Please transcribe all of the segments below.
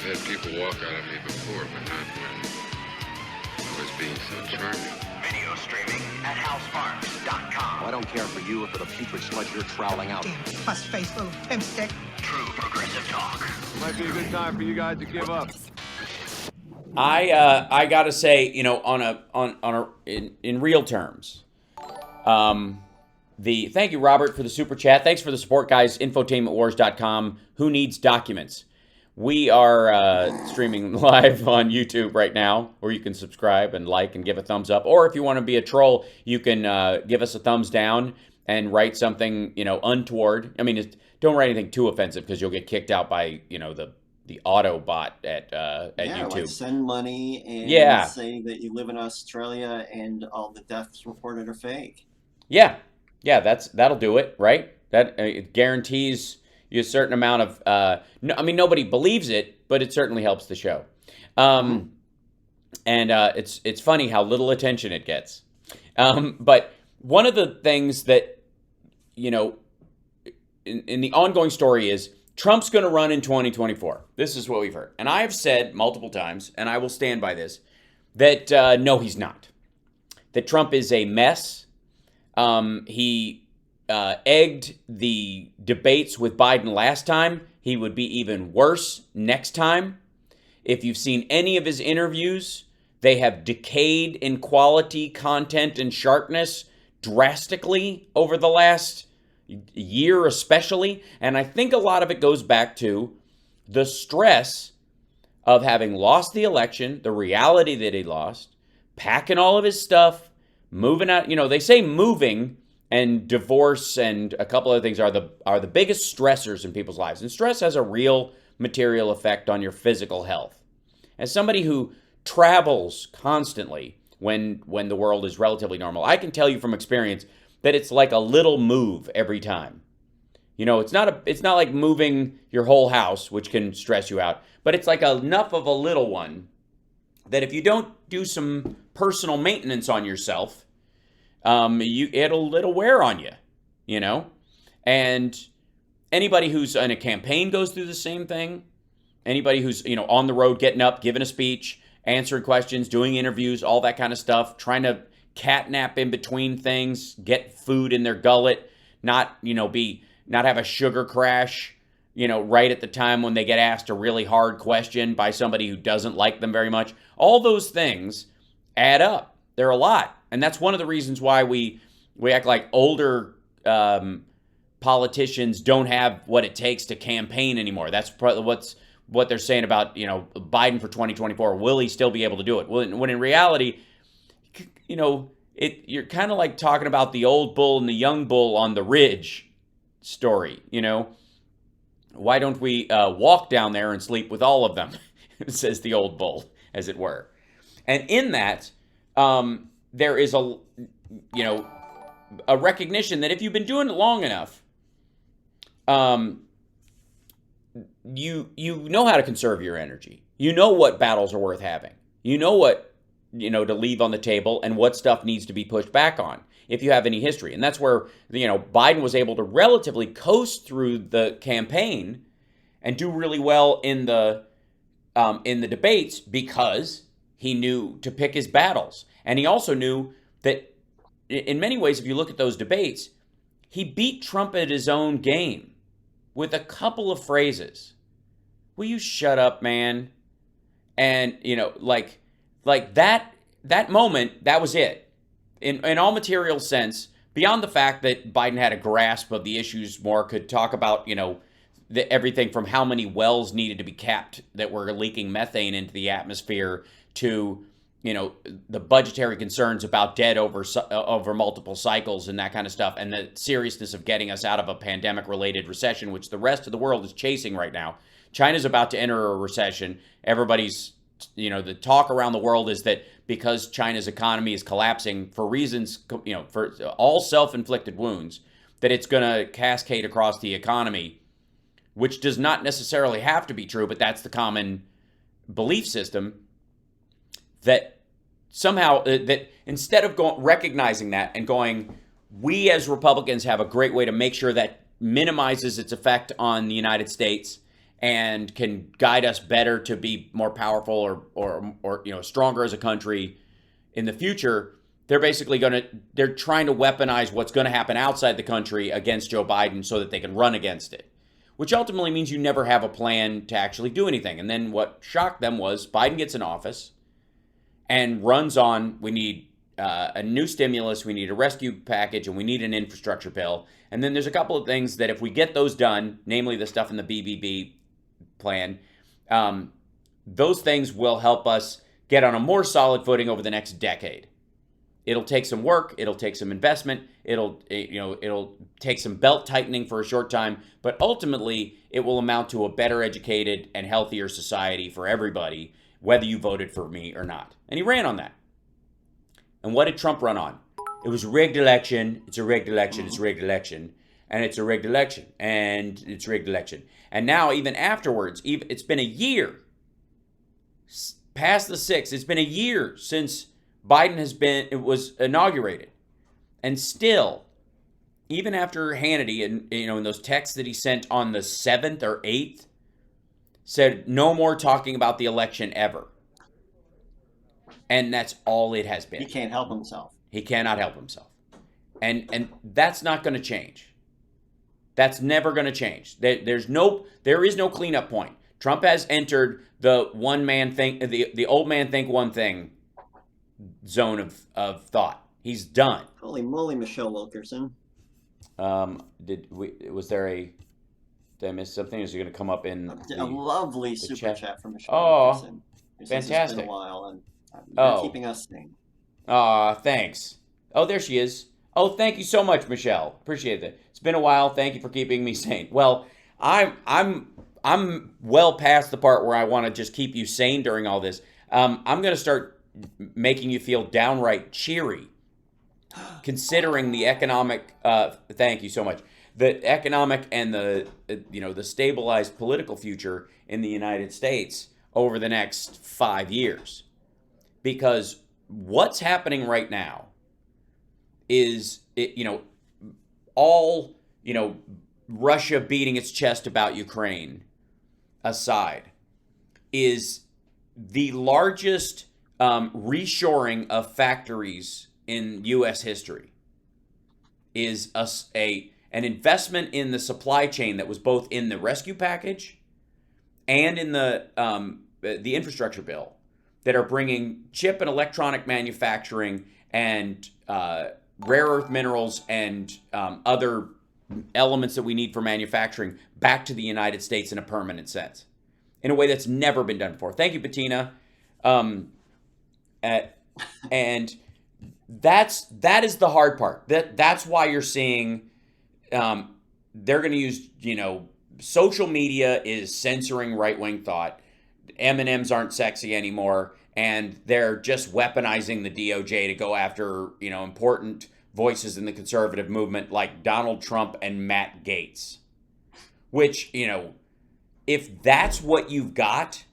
had people walk out of me before, but not when I was being so charming. Video streaming at housefarms.com. I don't care for you or for the putrid sludge you're troweling out. Damn puss-faced little pimp stick. True progressive talk. Might be a good time for you guys to give up. I gotta say, you know, in real terms, thank you, Robert, for the super chat. Thanks for the support, guys. Infotainmentwars.com. Who needs documents? We are streaming live on YouTube right now, where you can subscribe and like and give a thumbs up. Or if you want to be a troll, you can give us a thumbs down and write something, you know, untoward. I mean, don't write anything too offensive because you'll get kicked out by, you know, the auto bot at YouTube. Like send money and say that you live in Australia and all the deaths reported are fake. Yeah, that'll do it, right? That it guarantees you a certain amount of. Nobody believes it, but it certainly helps the show. And it's funny how little attention it gets. But one of the things that, you know, in the ongoing story is Trump's going to run in 2024. This is what we've heard. And I've said multiple times, and I will stand by this, that no, he's not. That Trump is a mess. He egged the debates with Biden last time. He would be even worse next time. If you've seen any of his interviews, they have decayed in quality, content, and sharpness drastically over the last year especially. And I think a lot of it goes back to the stress of having lost the election, the reality that he lost, packing all of his stuff, moving out. You know, they say moving and divorce and a couple other things are the biggest stressors in people's lives. And stress has a real material effect on your physical health. As somebody who travels constantly when the world is relatively normal, I can tell you from experience that it's like a little move every time. You know, it's not like moving your whole house, which can stress you out, but it's like enough of a little one that if you don't do some personal maintenance on yourself, it'll wear on you, you know? And anybody who's in a campaign goes through the same thing. Anybody who's, you know, on the road, getting up, giving a speech, answering questions, doing interviews, all that kind of stuff, trying to catnap in between things, get food in their gullet, not have a sugar crash, you know, right at the time when they get asked a really hard question by somebody who doesn't like them very much. All those things add up. They're a lot. And that's one of the reasons why we act like older politicians don't have what it takes to campaign anymore. That's probably what they're saying about, you know, Biden for 2024. Will he still be able to do it? When in reality, you know, you're kind of like talking about the old bull and the young bull on the ridge story, you know. Why don't we walk down there and sleep with all of them, says the old bull, as it were. And in that, there is a recognition that if you've been doing it long enough, you know how to conserve your energy. You know what battles are worth having. You know what, you know, to leave on the table and what stuff needs to be pushed back on if you have any history. And that's where, you know, Biden was able to relatively coast through the campaign and do really well in the debates because he knew to pick his battles. And he also knew that in many ways, if you look at those debates, he beat Trump at his own game with a couple of phrases. Will you shut up, man? And, you know, like that moment, that was it. In all material sense, beyond the fact that Biden had a grasp of the issues more, could talk about, you know, everything from how many wells needed to be capped that were leaking methane into the atmosphere to, you know, the budgetary concerns about debt over multiple cycles and that kind of stuff, and the seriousness of getting us out of a pandemic-related recession, which the rest of the world is chasing right now. China's about to enter a recession. Everybody's, you know, the talk around the world is that because China's economy is collapsing for reasons, you know, for all self-inflicted wounds, that it's going to cascade across the economy, which does not necessarily have to be true, but that's the common belief system. That somehow, that instead of recognizing that and going, we as Republicans have a great way to make sure that minimizes its effect on the United States and can guide us better to be more powerful or stronger as a country in the future, they're trying to weaponize what's going to happen outside the country against Joe Biden so that they can run against it, which ultimately means you never have a plan to actually do anything. And then what shocked them was Biden gets in office and runs on, we need a new stimulus, we need a rescue package, and we need an infrastructure bill. And then there's a couple of things that if we get those done, namely the stuff in the BBB plan, those things will help us get on a more solid footing over the next decade. It'll take some work, it'll take some investment, it'll take some belt tightening for a short time, but ultimately it will amount to a better educated and healthier society for everybody, whether you voted for me or not. And he ran on that. And what did Trump run on? It was a rigged election, it's a rigged election, it's a rigged election, and it's a rigged election, and it's a rigged election. And now, even afterwards, it's been a year, past the 6th, it's been a year since Biden was inaugurated. And still, even after Hannity and in those texts that he sent on the 7th or 8th, said no more talking about the election ever. And that's all it has been. He can't help himself. He cannot help himself. And that's not going to change. That's never going to change. There is no cleanup point. Trump has entered the the old man think one thing zone of thought. He's done. Holy moly, Michelle Wilkerson. Did I miss something? Is it going to come up in a lovely super chat from Michelle Wilkerson? Fantastic. It's been a while, and you're keeping us sane. Thanks. Oh, there she is. Oh, thank you so much, Michelle. Appreciate that. It's been a while. Thank you for keeping me sane. Well, I'm well past the part where I want to just keep you sane during all this. I'm going to start making you feel downright cheery, considering the economic. Thank you so much. The economic and the stabilized political future in the United States over the next 5 years, because what's happening right now is Russia beating its chest about Ukraine aside, is the largest reshoring of factories in U.S. history. Is an investment in the supply chain that was both in the rescue package and in the infrastructure bill, that are bringing chip and electronic manufacturing and rare earth minerals and other elements that we need for manufacturing back to the United States in a permanent sense, in a way that's never been done before. Thank you, Bettina. And that is the hard part. That's why you're seeing they're going to use, social media is censoring right-wing thought. M&Ms aren't sexy anymore, and they're just weaponizing the DOJ to go after, important voices in the conservative movement like Donald Trump and Matt Gaetz. Which, if that's what you've got,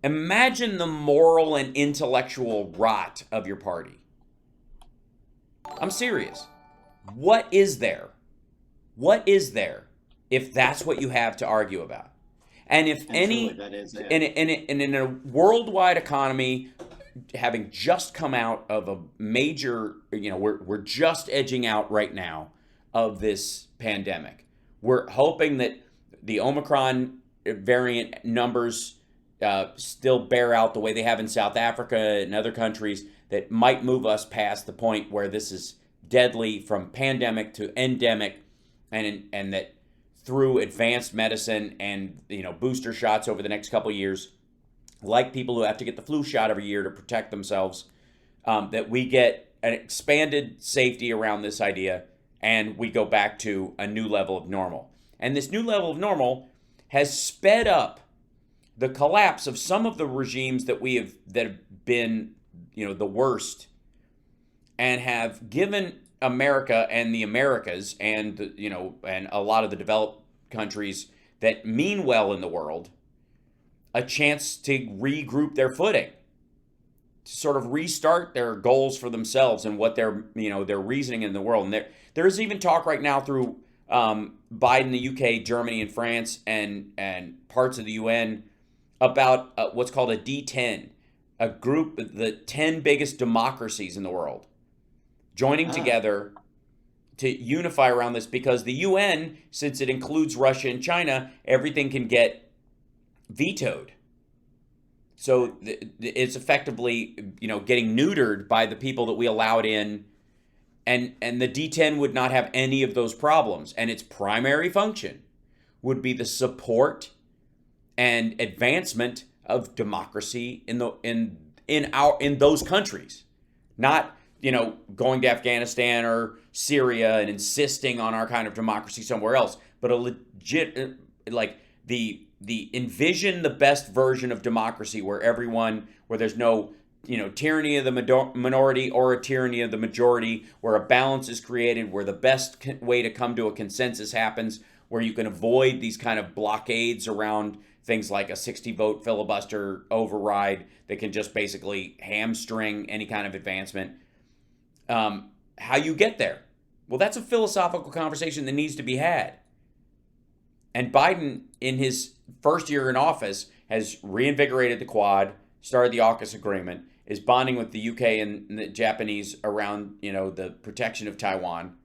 imagine the moral and intellectual rot of your party. I'm serious. What is there? What is there if that's what you have to argue about? And if in a worldwide economy, having just come out of a major, we're just edging out right now of this pandemic. We're hoping that the Omicron variant numbers still bear out the way they have in South Africa and other countries, that might move us past the point where this is deadly from pandemic to endemic, and that through advanced medicine and booster shots over the next couple of years, like people who have to get the flu shot every year to protect themselves, that we get an expanded safety around this idea, and we go back to a new level of normal. And this new level of normal has sped up the collapse of some of the regimes that have been the worst, and have given America and the Americas and and a lot of the developed countries that mean well in the world a chance to regroup their footing, to sort of restart their goals for themselves and what their reasoning in the world. And there is even talk right now through Biden, the UK, Germany, and France, and parts of the UN about what's called a D10, a group, the 10 biggest democracies in the world, joining together to unify around this, because the UN, since it includes Russia and China, everything can get vetoed. So it's effectively, getting neutered by the people that we allowed in, and the D10 would not have any of those problems. And its primary function would be the support and advancement of democracy in those countries, not going to Afghanistan or Syria and insisting on our kind of democracy somewhere else, but a legit, like the envision the best version of democracy where there's no, tyranny of the minority or a tyranny of the majority, where a balance is created, where the best way to come to a consensus happens, where you can avoid these kind of blockades around things like a 60-vote filibuster override that can just basically hamstring any kind of advancement. How you get there? Well, that's a philosophical conversation that needs to be had. And Biden, in his first year in office, has reinvigorated the Quad, started the AUKUS agreement, is bonding with the UK and the Japanese around, the protection of Taiwan,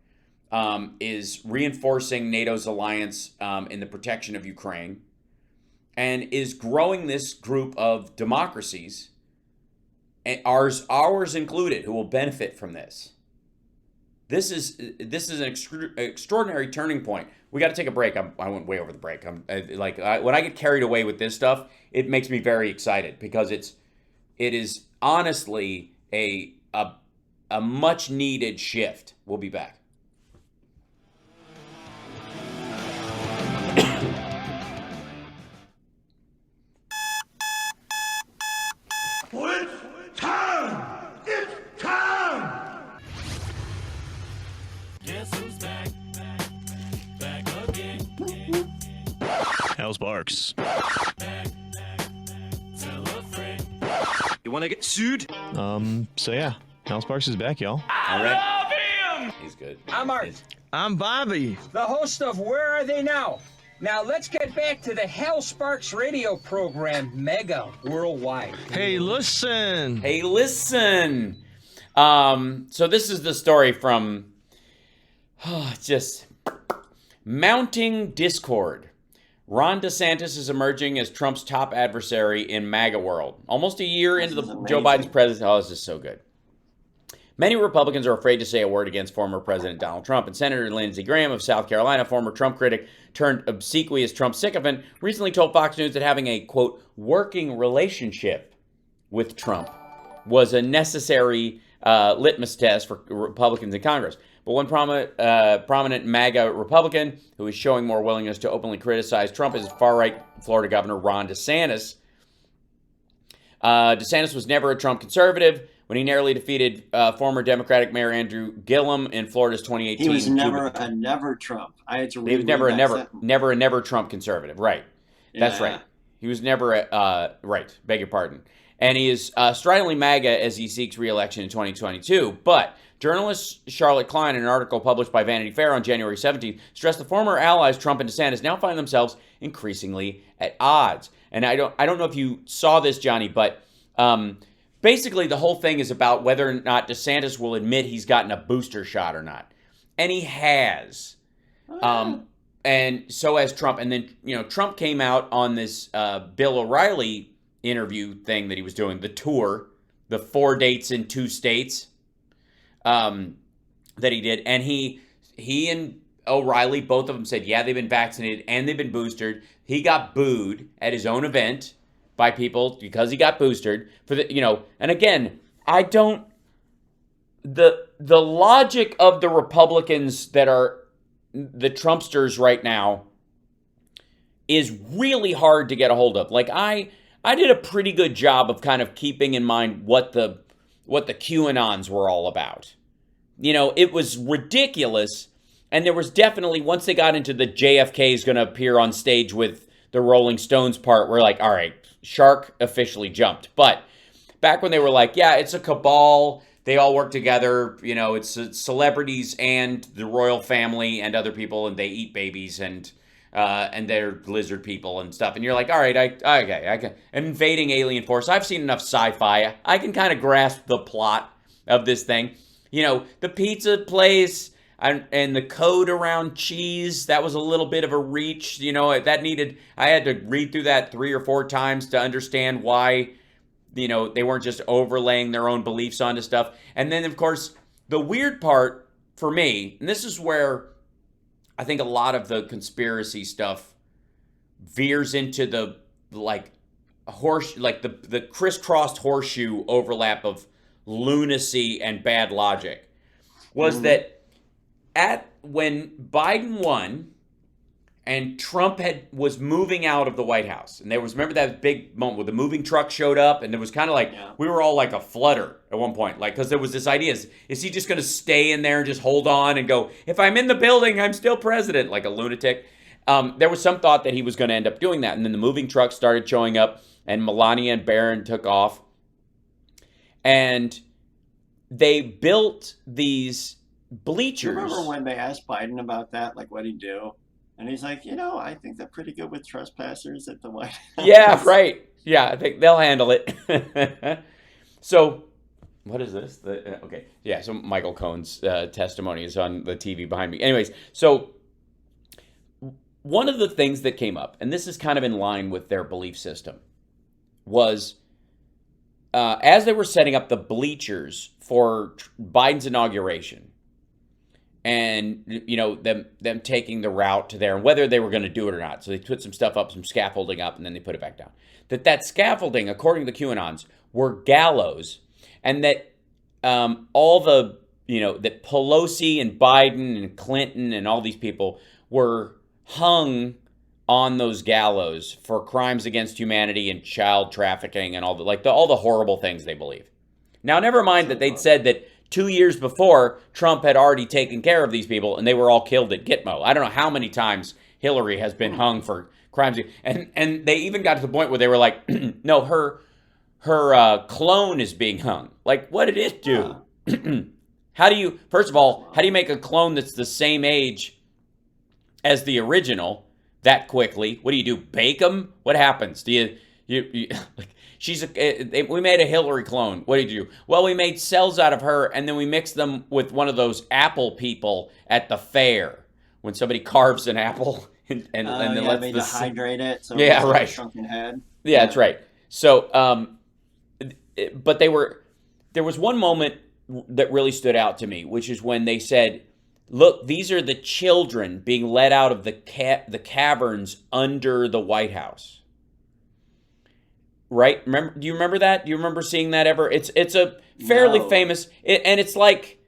is reinforcing NATO's alliance in the protection of Ukraine, and is growing this group of democracies, and ours included, who will benefit from this. This is an extraordinary turning point. We got to take a break. I went way over the break. When I get carried away with this stuff, it makes me very excited, because it is honestly a much needed shift. We'll be back. It's time! It's time! Guess who's back? Back again. How's Barks? Tell a friend. You want to get sued? So yeah, Hal Sparks is back, y'all. All right. Love him! He's good. I'm Art, I'm Bobby. the host of Where Are They Now? Now let's get back to the Hal Sparks radio program, Mega Worldwide. Hey, listen. So this is the story from just mounting discord. Ron DeSantis is emerging as Trump's top adversary in MAGA world. Almost a year into Joe Biden's presidency. Oh, this is so good. Many Republicans are afraid to say a word against former President Donald Trump, and Senator Lindsey Graham of South Carolina, former Trump critic turned obsequious Trump sycophant, recently told Fox News that having a, quote, working relationship with Trump was a necessary litmus test for Republicans in Congress. But one prominent MAGA Republican who is showing more willingness to openly criticize Trump is far-right Florida Governor Ron DeSantis. DeSantis was never a Trump conservative. When he narrowly defeated former Democratic Mayor Andrew Gillum in Florida's 2018. He was never a never Trump. I had to read. He was never a never Trump conservative. Right. Yeah. That's right. He was never right. Beg your pardon. And he is stridently MAGA as he seeks re-election in 2022. But journalist Charlotte Klein, in an article published by Vanity Fair on January 17th, stressed the former allies Trump and DeSantis now find themselves increasingly at odds. And I don't know if you saw this, Johnny, but basically, the whole thing is about whether or not DeSantis will admit he's gotten a booster shot or not. And he has. And so has Trump. And then, Trump came out on this Bill O'Reilly interview thing that he was doing, the tour, the 4 dates in 2 states that he did. And he and O'Reilly, both of them said, yeah, they've been vaccinated and they've been boosted. He got booed at his own event by people because he got boosted for the, and again, the logic of the Republicans that are the Trumpsters right now is really hard to get a hold of. Like I did a pretty good job of kind of keeping in mind what the QAnons were all about. It was ridiculous. And there was definitely, once they got into the JFK is going to appear on stage with the Rolling Stones part, we're like, all right, shark officially jumped. But back when they were like, yeah, it's a cabal they all work together. You know, it's celebrities and the royal family and other people, and they eat babies and they're lizard people and stuff. And you're like, all right, I can invading alien force. I've seen enough sci-fi. I can kind of grasp the plot of this thing. You know, the pizza place and the code around cheese, that was a little bit of a reach. You know, that needed, I had to read through that 3 or 4 times to understand why, you know, they weren't just overlaying their own beliefs onto stuff. And then, of course, the weird part for me, and this is where I think a lot of the conspiracy stuff veers into the, like, the crisscrossed horseshoe overlap of lunacy and bad logic, was that when Biden won and Trump was moving out of the White House, and there was, remember that big moment where the moving truck showed up, and it was kind of like, we were all like a flutter at one point, like, because there was this idea, is he just going to stay in there and just hold on and go, if I'm in the building, I'm still president, like a lunatic? There was some thought that he was going to end up doing that, and then the moving truck started showing up, and Melania and Barron took off, and they built these bleachers. Remember when they asked Biden about that, like what'd he do? And he's like, you know, I think they're pretty good with trespassers at the White House. Yeah, right. Yeah, I think they'll handle it. So, what is this? Okay. Yeah, so Michael Cohen's testimony is on the TV behind me. Anyways, so one of the things that came up, and this is kind of in line with their belief system, was as they were setting up the bleachers for Biden's inauguration, and, you know, them taking the route to there, and whether they were going to do it or not. So they put some stuff up, some scaffolding up, and then they put it back down. That scaffolding, according to the QAnons, were gallows, and that all the, you know, that Pelosi and Biden and Clinton and all these people were hung on those gallows for crimes against humanity and child trafficking and all the horrible things they believe. Now, never mind that they'd said that 2 years before, Trump had already taken care of these people, and they were all killed at Gitmo. I don't know how many times Hillary has been hung for crimes. And they even got to the point where they were like, no, her clone is being hung. Like, what did it do? First of all, how do you make a clone that's the same age as the original that quickly? What do? Bake them? What happens? Do you like, we made a Hillary clone. What did you do? Well, we made cells out of her, and then we mixed them with one of those apple people at the fair when somebody carves an apple and then lets they dehydrate it. So yeah, right. A shrunken head. Yeah, that's right. So, but there was one moment that really stood out to me, which is when they said, "Look, these are the children being let out of the caverns under the White House." Right? Do you remember that? Do you remember seeing that ever? It's a fairly famous, and it's like,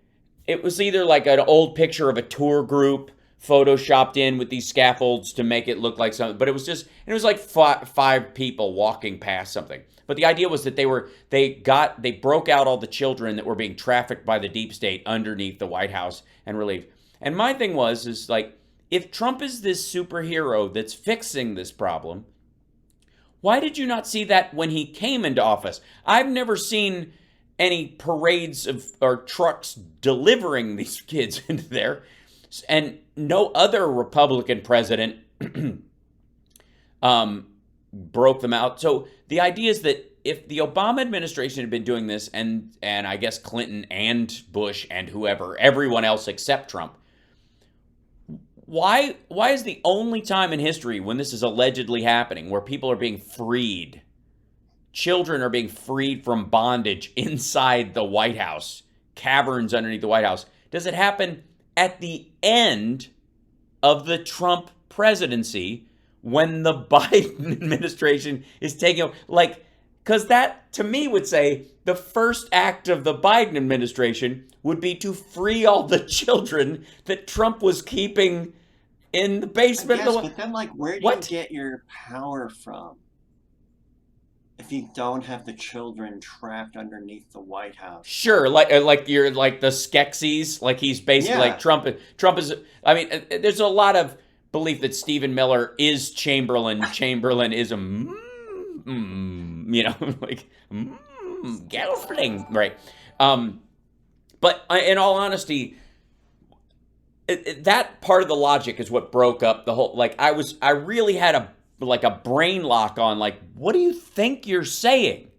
it was either like an old picture of a tour group photoshopped in with these scaffolds to make it look like something, but it was like five people walking past something. But the idea was that they broke out all the children that were being trafficked by the deep state underneath the White House and relieved. And my thing is like, if Trump is this superhero that's fixing this problem, why did you not see that when he came into office? I've never seen any parades or trucks delivering these kids into there, and no other Republican president broke them out. So the idea is that if the Obama administration had been doing this, and I guess Clinton and Bush and whoever, everyone else except Trump, why is the only time in history when this is allegedly happening, where people are being freed, children are being freed from bondage inside the White House, caverns underneath the White House, does it happen at the end of the Trump presidency when the Biden administration is taking over? Like, because that, to me, would say the first act of the Biden administration would be to free all the children that Trump was keeping in the basement. But then, like, where do you get your power from if you don't have the children trapped underneath the White House? Sure, like you're like the Skeksis, like he's basically like Trump is. I mean, there's a lot of belief that Stephen Miller is Chamberlain. Chamberlain is a like gelfling, right? But in all honesty, that part of the logic is what broke up the whole. Like I really had a brain lock on like, what do you think you're saying?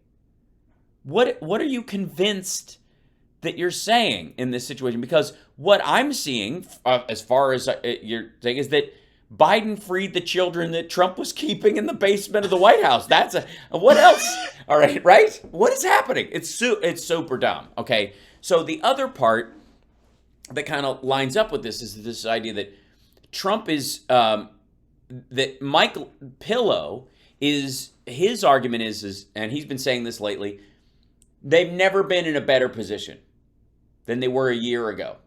What are you convinced that you're saying in this situation? Because what I'm seeing, as far as you're saying, is that Biden freed the children that Trump was keeping in the basement of the White House. That's what else? All right, right? What is happening? It's super dumb. Okay, so the other part that kind of lines up with this is this idea that Trump is that Mike Pillow is his argument is, and he's been saying this lately. They've never been in a better position than they were a year ago.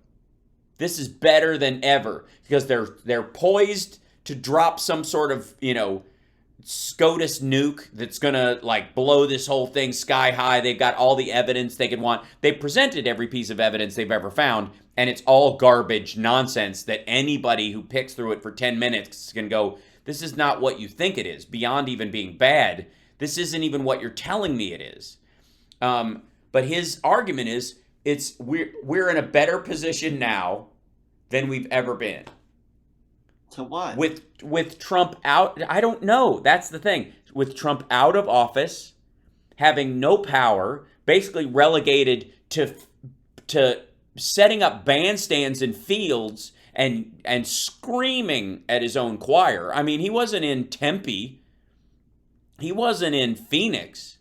This is better than ever because they're poised to drop some sort of, SCOTUS nuke that's going to like blow this whole thing sky high. They've got all the evidence they could want. They presented every piece of evidence they've ever found, and it's all garbage nonsense that anybody who picks through it for 10 minutes can go, this is not what you think it is. Beyond even being bad, this isn't even what you're telling me it is. But his argument is we're in a better position now than we've ever been. To what? With Trump out, I don't know. That's the thing. With Trump out of office, having no power, basically relegated to setting up bandstands in fields and screaming at his own choir. I mean, he wasn't in Tempe. He wasn't in Phoenix.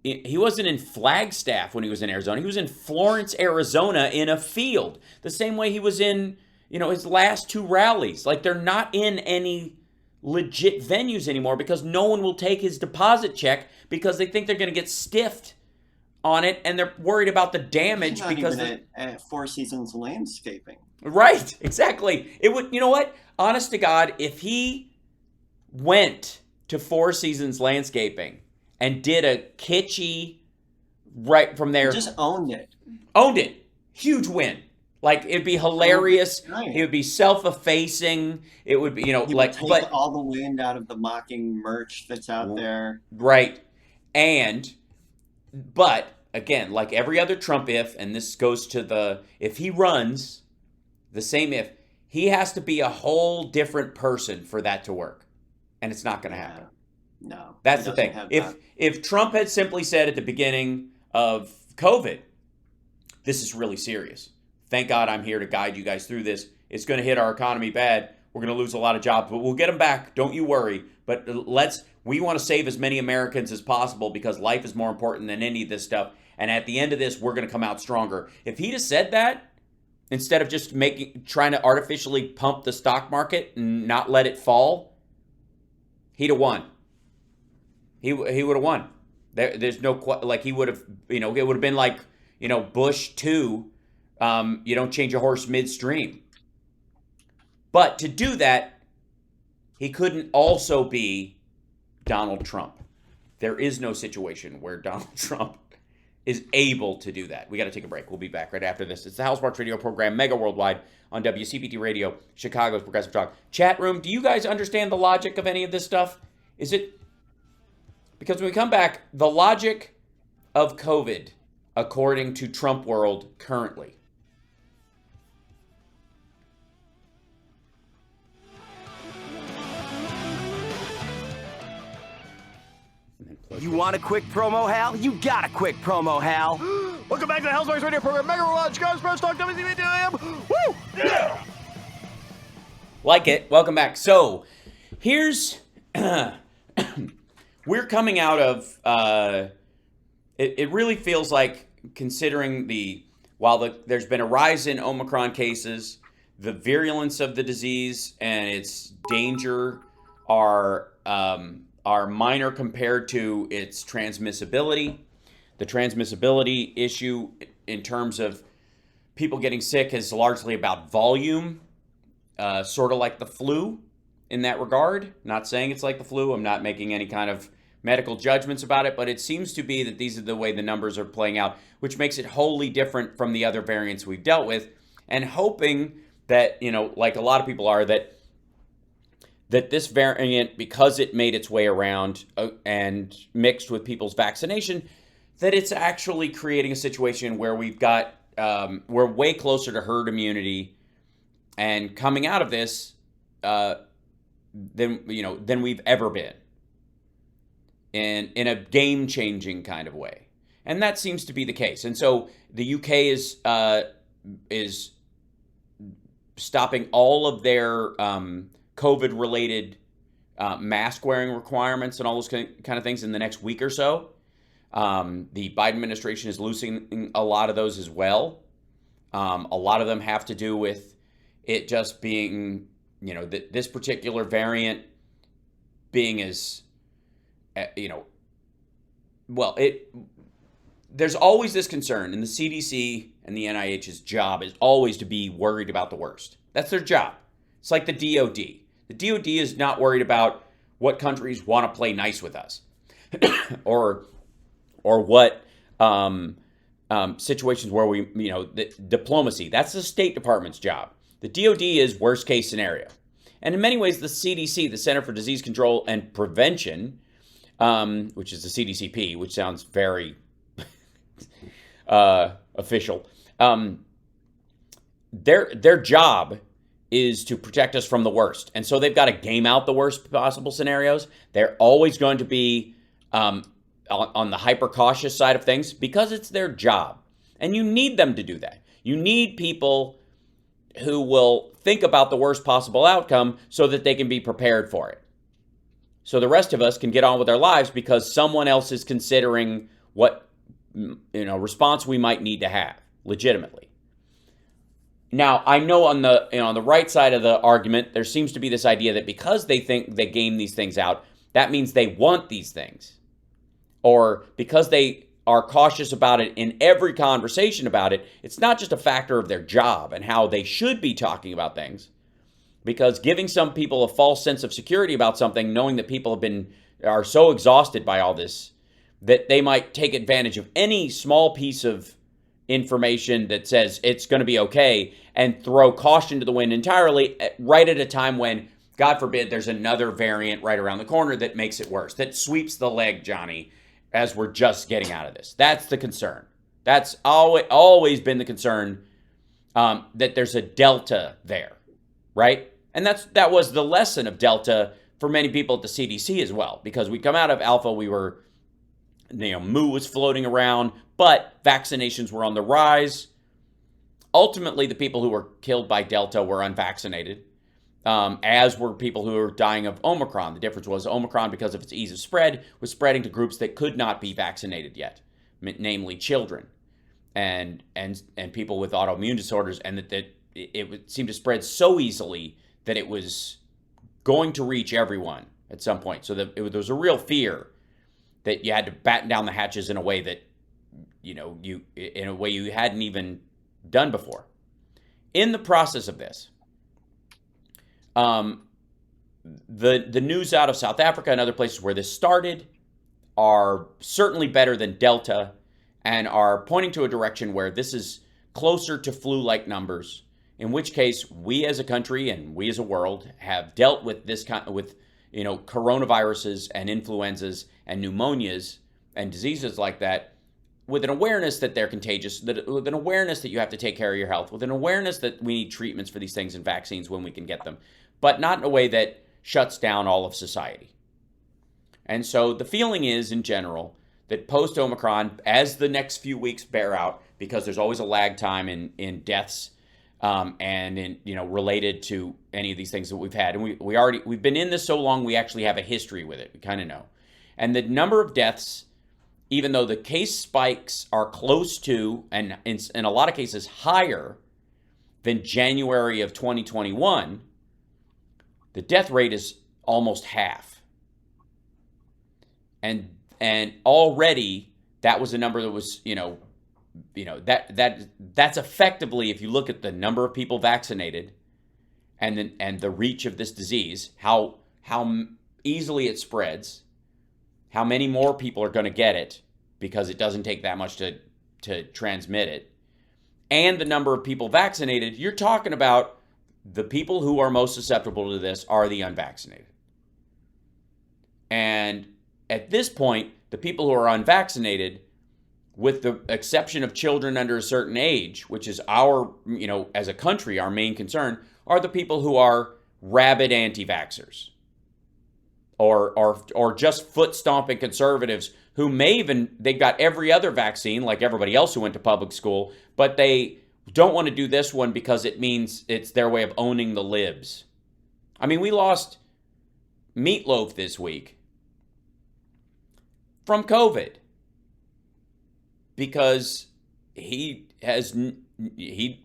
He wasn't in Flagstaff when he was in Arizona. He was in Florence, Arizona in a field. The same way he was in, his last two rallies. Like, they're not in any legit venues anymore because no one will take his deposit check because they think they're going to get stiffed on it, and they're worried about the damage. He's not because even at Four Seasons Landscaping. Right, exactly. It would, what? Honest to God, if he went to Four Seasons Landscaping and did a kitschy right from there. Just owned it. Owned it. Huge win. Like, it'd be hilarious. Right. It would be self-effacing. It would be, He like, would take but all the wind out of the mocking merch that's out there. right. But again, like every other Trump and this goes to if he runs, the same if, he has to be a whole different person for that to work. And it's not going to happen. No. That's the thing. If Trump had simply said at the beginning of COVID, this is really serious. Thank God I'm here to guide you guys through this. It's going to hit our economy bad. We're going to lose a lot of jobs, but we'll get them back. Don't you worry. But we want to save as many Americans as possible because life is more important than any of this stuff. And at the end of this, we're going to come out stronger. If he'd have said that, instead of just trying to artificially pump the stock market and not let it fall, he'd have won. He would have won. There's no he would have, it would have been like, Bush 2, you don't change a horse midstream. But to do that, he couldn't also be Donald Trump. There is no situation where Donald Trump is able to do that. We got to take a break. We'll be back right after this. It's the House Sparks Radio program, Mega Worldwide, on WCPT Radio, Chicago's Progressive Talk. Chat room, do you guys understand the logic of any of this stuff? Is it... Because when we come back, the logic of COVID, according to Trump world currently. You want a quick promo, Hal? You got a quick promo, Hal. Welcome back to the House Sparks Radio program, Mega Worldwide, Chicago's Progressive Talk, WCPT. Woo! Yeah! Like it. Welcome back. So, here's... We're coming out of, it really feels like, considering there's been a rise in Omicron cases, the virulence of the disease and its danger are minor compared to its transmissibility. The transmissibility issue in terms of people getting sick is largely about volume, sort of like the flu. In that regard, not saying it's like the flu. I'm not making any kind of medical judgments about it, but it seems to be that these are the way the numbers are playing out, which makes it wholly different from the other variants we've dealt with, and hoping that, like a lot of people are, that this variant, because it made its way around and mixed with people's vaccination, that it's actually creating a situation where we've got we're way closer to herd immunity and coming out of this than we've ever been in a game-changing kind of way. And that seems to be the case. And so the UK is stopping all of their COVID-related mask-wearing requirements and all those kind of things in the next week or so. The Biden administration is loosening a lot of those as well. A lot of them have to do with it just being, this particular variant being as, there's always this concern, and the CDC and the NIH's job is always to be worried about the worst. That's their job. It's like the DOD. The DOD is not worried about what countries want to play nice with us, or what situations where we, the diplomacy. That's the State Department's job. The DOD is worst case scenario. And in many ways, the CDC, the Center for Disease Control and Prevention, which is the CDCP, which sounds very official, their job is to protect us from the worst. And so they've got to game out the worst possible scenarios. They're always going to be on the hyper cautious side of things because it's their job. And you need them to do that. You need people who will think about the worst possible outcome so that they can be prepared for it. So the rest of us can get on with our lives because someone else is considering what response we might need to have legitimately. Now, I know on the right side of the argument, there seems to be this idea that because they think they game these things out, that means they want these things. Or because they are cautious about it in every conversation about it, it's not just a factor of their job and how they should be talking about things. Because giving some people a false sense of security about something, knowing that people are so exhausted by all this, that they might take advantage of any small piece of information that says it's going to be okay and throw caution to the wind entirely right at a time when, God forbid, there's another variant right around the corner that makes it worse, that sweeps the leg, Johnny, as we're just getting out of this. That's the concern. That's always been the concern, that there's a delta there, right? And that was the lesson of delta for many people at the CDC as well, because we come out of alpha, we were, Mu was floating around, but vaccinations were on the rise. Ultimately, the people who were killed by Delta were unvaccinated, as were people who were dying of Omicron. The difference was Omicron, because of its ease of spread, was spreading to groups that could not be vaccinated yet, namely children and people with autoimmune disorders, and that it would seem to spread so easily that it was going to reach everyone at some point. So that there was a real fear that you had to batten down the hatches in a way that, in a way you hadn't even done before. In the process of this, the news out of South Africa and other places where this started are certainly better than Delta and are pointing to a direction where this is closer to flu-like numbers, in which case we as a country and we as a world have dealt with this coronaviruses and influenzas and pneumonias and diseases like that with an awareness that they're contagious, with an awareness that you have to take care of your health, with an awareness that we need treatments for these things and vaccines when we can get them, but not in a way that shuts down all of society. And so the feeling is, in general, that post-Omicron, as the next few weeks bear out, because there's always a lag time in deaths and in related to any of these things that we've had, and we've been in this so long, we actually have a history with it. We kind of know, and the number of deaths, even though the case spikes are close to, and in a lot of cases higher than January of 2021, the death rate is almost half. And already that was a number that was, that's effectively, if you look at the number of people vaccinated and the reach of this disease, how easily it spreads, how many more people are going to get it because it doesn't take that much to transmit it, and the number of people vaccinated, you're talking about the people who are most susceptible to this are the unvaccinated. And at this point, the people who are unvaccinated with the exception of children under a certain age, which is our, as a country, our main concern, are the people who are rabid anti-vaxxers or just foot-stomping conservatives who they got every other vaccine like everybody else who went to public school, but they don't want to do this one because it means it's their way of owning the libs. I mean, we lost Meatloaf this week from COVID because he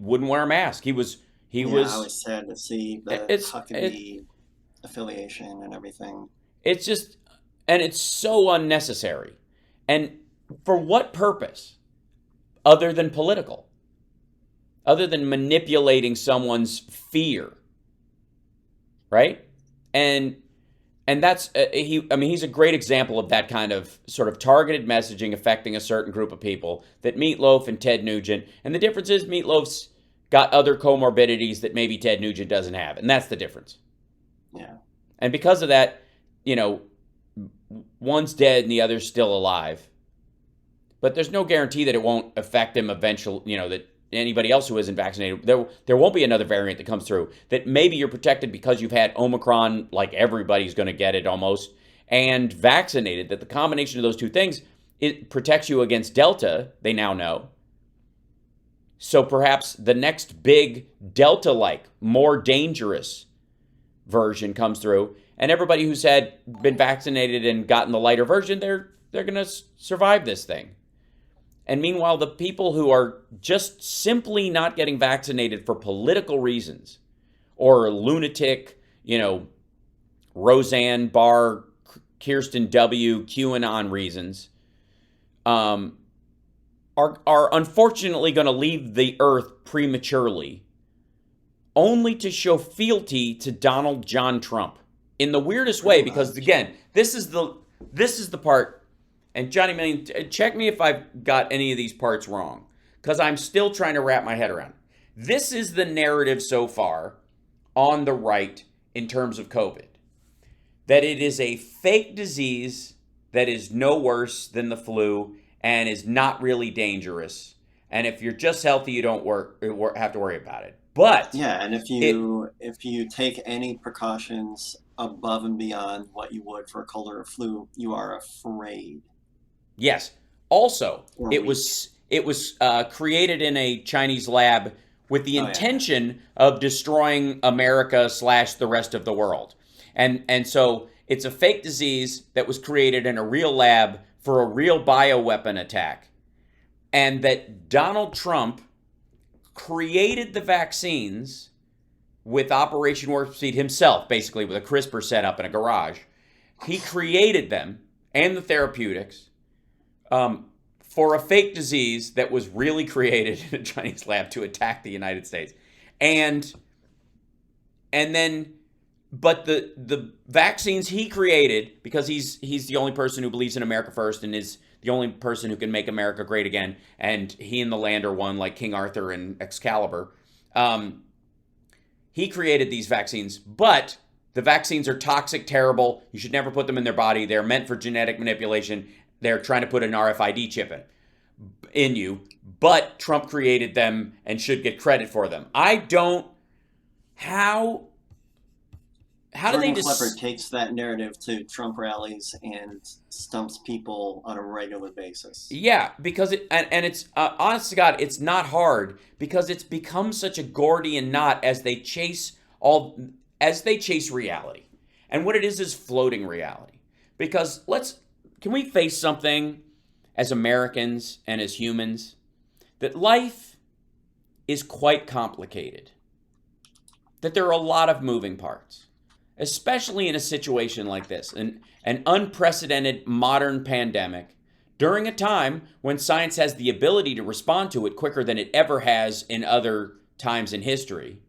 wouldn't wear a mask. He was. I was sad to see the Huckabee affiliation and everything. It's just, and it's so unnecessary. And for what purpose? Other than political. Other than manipulating someone's fear. Right? And that's, he's a great example of that kind of sort of targeted messaging affecting a certain group of people that Meatloaf and Ted Nugent, and the difference is Meatloaf's got other comorbidities that maybe Ted Nugent doesn't have, and that's the difference. Yeah. And because of that, one's dead and the other's still alive. But there's no guarantee that it won't affect him eventually, that anybody else who isn't vaccinated, there won't be another variant that comes through, that maybe you're protected because you've had Omicron, like everybody's going to get it almost, and vaccinated, that the combination of those two things, it protects you against Delta, they now know. So perhaps the next big Delta-like, more dangerous version comes through, and everybody who's been vaccinated and gotten the lighter version, they're going to survive this thing. And meanwhile, the people who are just simply not getting vaccinated for political reasons, or lunatic, Roseanne Barr, Kirsten W, QAnon reasons, are unfortunately going to leave the earth prematurely, only to show fealty to Donald John Trump in the weirdest way. Because again, this is the part. And Johnny Million, check me if I've got any of these parts wrong, because I'm still trying to wrap my head around. This is the narrative so far on the right in terms of COVID, that it is a fake disease that is no worse than the flu and is not really dangerous. And if you're just healthy, you don't have to worry about it. But yeah, and if you take any precautions above and beyond what you would for a cold or a flu, you are afraid. Yes. Also, it was created in a Chinese lab with the intention of destroying America / the rest of the world. And so it's a fake disease that was created in a real lab for a real bioweapon attack. And that Donald Trump created the vaccines with Operation Warp Speed himself, basically with a CRISPR setup in a garage. He created them and the therapeutics for a fake disease that was really created in a Chinese lab to attack the United States. And then, but the vaccines he created, because he's the only person who believes in America first and is the only person who can make America great again, and he and the land are one, like King Arthur and Excalibur. He created these vaccines, but the vaccines are toxic, terrible. You should never put them in their body. They're meant for genetic manipulation. They're trying to put an RFID chip in you, but Trump created them and should get credit for them. I don't. How do they Klepper takes that narrative to Trump rallies and stumps people on a regular basis. Yeah, because it's honest to God, it's not hard, because it's become such a Gordian knot as they chase reality. And what it is floating reality. Because can we face something as Americans and as humans, that life is quite complicated, that there are a lot of moving parts, especially in a situation like this, an unprecedented modern pandemic, during a time when science has the ability to respond to it quicker than it ever has in other times in history,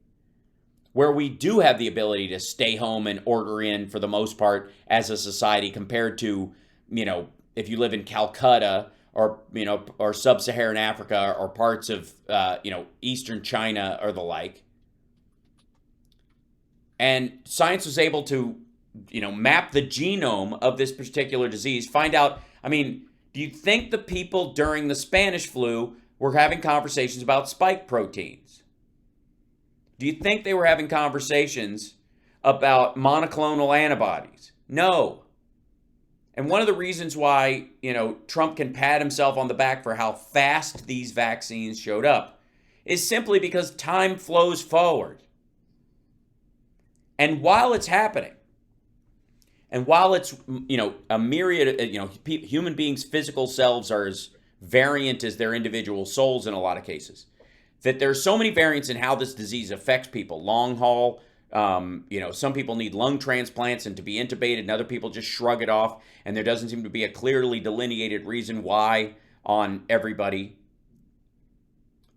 where we do have the ability to stay home and order in for the most part as a society, compared to, if you live in Calcutta or sub-Saharan Africa or parts of, Eastern China or the like. And science was able to, map the genome of this particular disease, find out, do Do you think the people during the Spanish flu were having conversations about spike proteins? Do you think they were having conversations about monoclonal antibodies? No. And one of the reasons why, Trump can pat himself on the back for how fast these vaccines showed up is simply because time flows forward. And while it's happening, and while it's, a myriad, human beings' physical selves are as variant as their individual souls in a lot of cases, that there's so many variants in how this disease affects people. Long haul, some people need lung transplants and to be intubated, and other people just shrug it off, and there doesn't seem to be a clearly delineated reason why on everybody.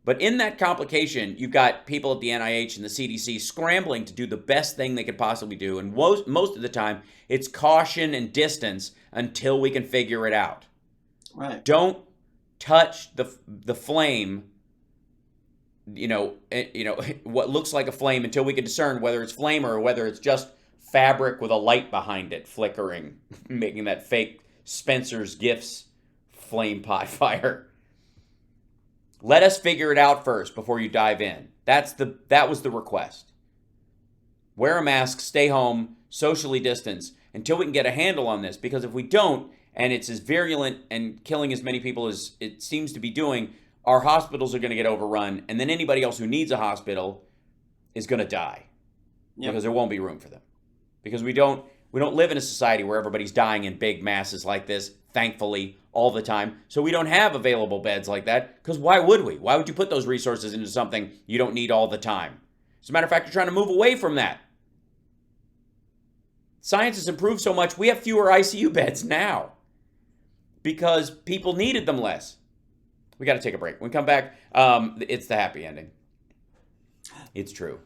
But in that complication, you've got people at the NIH and the CDC scrambling to do the best thing they could possibly do, and most of the time, it's caution and distance until we can figure it out. Right. Don't touch the flame, what looks like a flame until we can discern whether it's flame or whether it's just fabric with a light behind it flickering, making that fake Spencer's Gifts flame pot fire. Let us figure it out first before you dive in. That was the request. Wear a mask, stay home, socially distance until we can get a handle on this, because if we don't, and it's as virulent and killing as many people as it seems to be doing, our hospitals are going to get overrun, and then anybody else who needs a hospital is going to die. Yep. Because there won't be room for them. Because we don't live in a society where everybody's dying in big masses like this, thankfully, all the time. So we don't have available beds like that, because why would we? Why would you put those resources into something you don't need all the time? As a matter of fact, you're trying to move away from that. Science has improved so much, we have fewer ICU beds now because people needed them less. We got to take a break. When we come back, it's the happy ending. It's true.